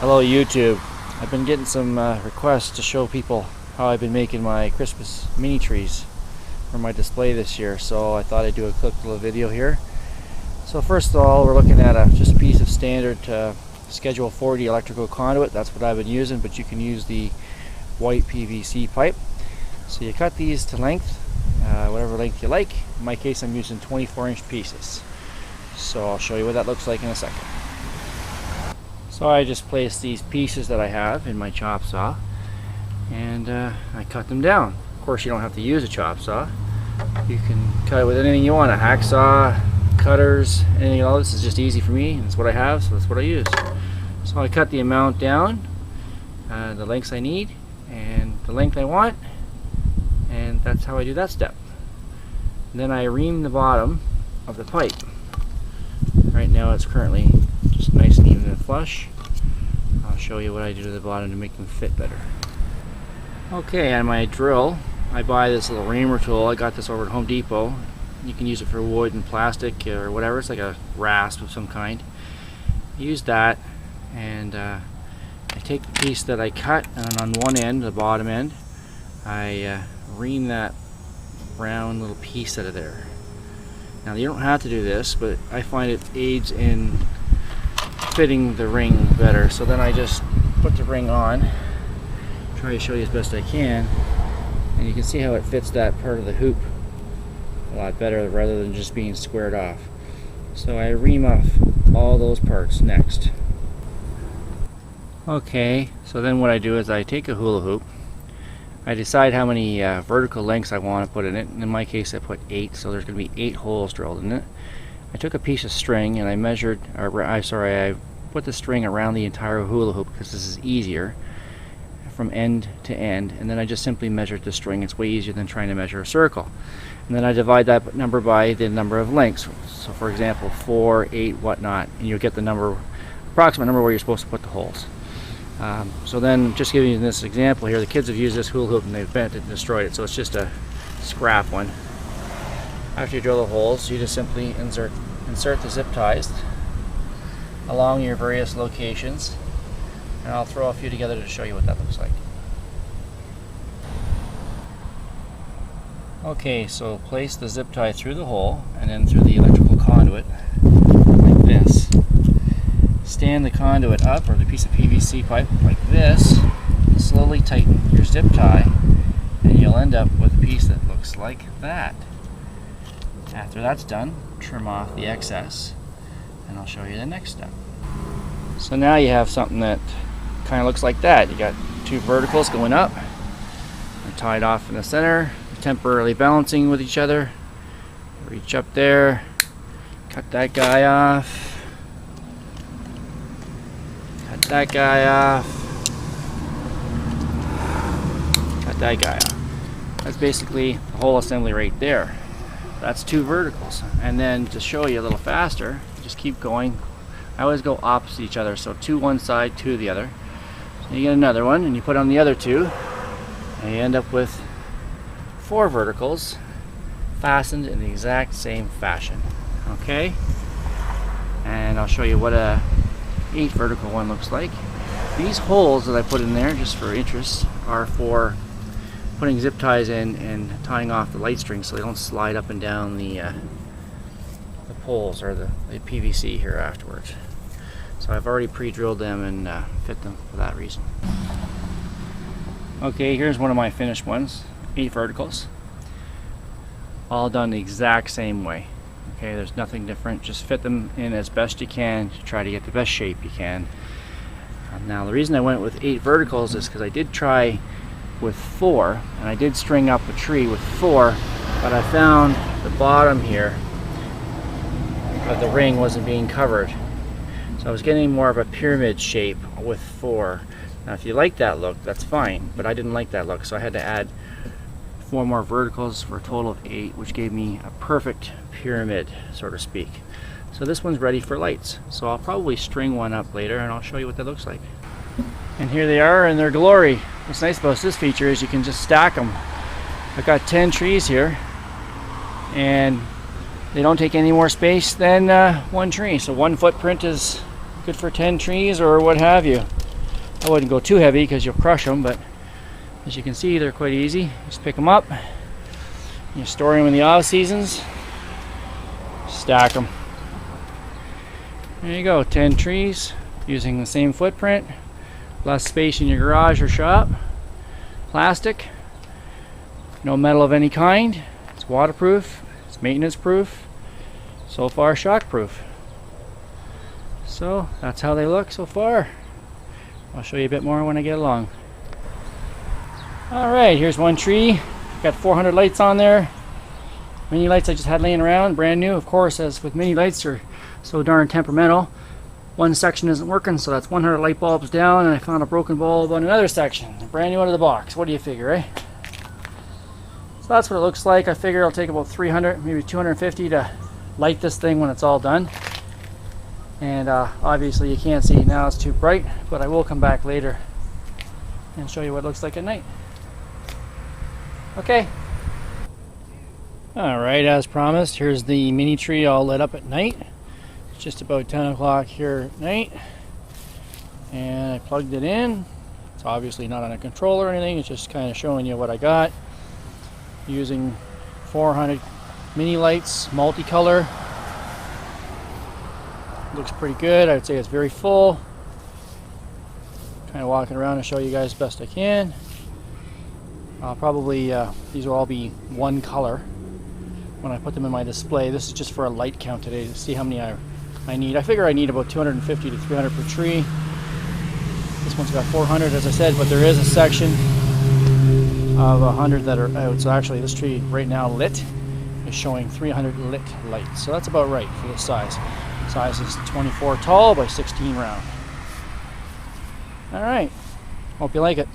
Hello YouTube. I've been getting some requests to show people how I've been making my Christmas mini trees for my display this year, so I thought I'd do a quick little video here. So first of all, we're looking at just a piece of standard Schedule 40 electrical conduit. That's what I've been using, but you can use the white PVC pipe. So you cut these to length, whatever length you like. In my case, I'm using 24-inch pieces. So I'll show you what that looks like in a second. So I just place these pieces that I have in my chop saw, and I cut them down. Of course, you don't have to use a chop saw. You can cut it with anything you want, a hacksaw, cutters, anything at all. This is just easy for me. It's what I have, so that's what I use. So I cut the amount down, the lengths I need, and the length I want, and that's how I do that step. And then I ream the bottom of the pipe. Right now it's currently just nice and even and flush. I'll show you what I do to the bottom to make them fit better. Okay, on my drill, I buy this little reamer tool. I got this over at Home Depot. You can use it for wood and plastic or whatever. It's like a rasp of some kind. I use that, and I take the piece that I cut, and on one end, the bottom end, I ream that round little piece out of there. Now you don't have to do this, but I find it aids in fitting the ring better. So then I just put the ring on, try to show you as best I can, and you can see how it fits that part of the hoop a lot better rather than just being squared off. So I ream off all those parts next. Okay, so then what I do is I take a hula hoop, I decide how many vertical lengths I want to put in it. In my case I put 8, so there's going to be 8 holes drilled in it. I took a piece of string and I measured, I put the string around the entire hula hoop because this is easier from end to end, and then I just simply measured the string. It's way easier than trying to measure a circle. And then I divide that number by the number of lengths. So for example, 4, 8, whatnot, and you'll get the number, approximate number where you're supposed to put the holes. So then, just giving you this example here, the kids have used this hula hoop and they've bent it and destroyed it, so it's just a scrap one. After you drill the holes, you just simply insert the zip ties along your various locations, and I'll throw a few together to show you what that looks like. Okay, so place the zip tie through the hole and then through the electrical conduit like this. Stand the conduit up, or the piece of PVC pipe, like this. Slowly tighten your zip tie, and you'll end up with a piece that looks like that. After that's done, trim off the excess, and I'll show you the next step. So now you have something that kind of looks like that. You got 2 verticals going up, they're tied off in the center, temporarily balancing with each other. Reach up there, cut that guy off, cut that guy off, cut that guy off. That's basically the whole assembly right there. That's 2 verticals. And then to show you a little faster, just keep going. I always go opposite each other, so 2 one side, 2 the other. So you get another one, and you put on the other 2, and you end up with 4 verticals fastened in the exact same fashion. Okay? And I'll show you what a 8 vertical one looks like. These holes that I put in there, just for interest, are for putting zip ties in and tying off the light strings so they don't slide up and down the poles or the PVC here afterwards. So I've already pre-drilled them and fit them for that reason. Okay, here's one of my finished ones. 8 verticals, all done the exact same way. Okay, there's nothing different. Just fit them in as best you can to try to get the best shape you can. Now the reason I went with 8 verticals is because I did try with 4, and I did string up a tree with 4, but I found the bottom here of the ring wasn't being covered, so I was getting more of a pyramid shape with 4. Now if you like that look, that's fine, but I didn't like that look, so I had to add 4 more verticals for a total of 8, which gave me a perfect pyramid, so to speak. So this one's ready for lights, so I'll probably string one up later and I'll show you what that looks like. And here they are in their glory. What's nice about this feature is you can just stack them. I've got 10 trees here, and they don't take any more space than 1 tree. So 1 footprint is good for 10 trees or what have you. I wouldn't go too heavy because you'll crush them, but as you can see, they're quite easy. Just pick them up, you store them in the off seasons, stack them. There you go, 10 trees using the same footprint, less space in your garage or shop. Plastic, no metal of any kind. It's waterproof, it's maintenance proof, so far shock proof. So that's how they look so far. I'll show you a bit more when I get along. Alright, here's one tree. Got 400 lights on there. Mini lights I just had laying around, brand new. Of course, as with mini lights, they're so darn temperamental. One section isn't working, so that's 100 light bulbs down, and I found a broken bulb on another section. Brand new out of the box. What do you figure, eh? So that's what it looks like. I figure it'll take about 300, maybe 250 to light this thing when it's all done. And obviously you can't see it now, it's too bright, but I will come back later and show you what it looks like at night. Okay. Alright, as promised, here's the mini tree all lit up at night. It's just about 10 o'clock here at night. And I plugged it in. It's obviously not on a controller or anything, it's just kind of showing you what I got. Using 400 mini lights, multicolor. Looks pretty good. I would say it's very full. Kind of walking around and show you guys best I can. Probably these will all be one color when I put them in my display. This is just for a light count today to see how many I need. I figure I need about 250 to 300 per tree. This one's got 400 as I said, but there is a section of 100 that are out. So actually this tree right now lit is showing 300 lit lights. So that's about right for this size. Size is 24 tall by 16 round. Alright, hope you like it.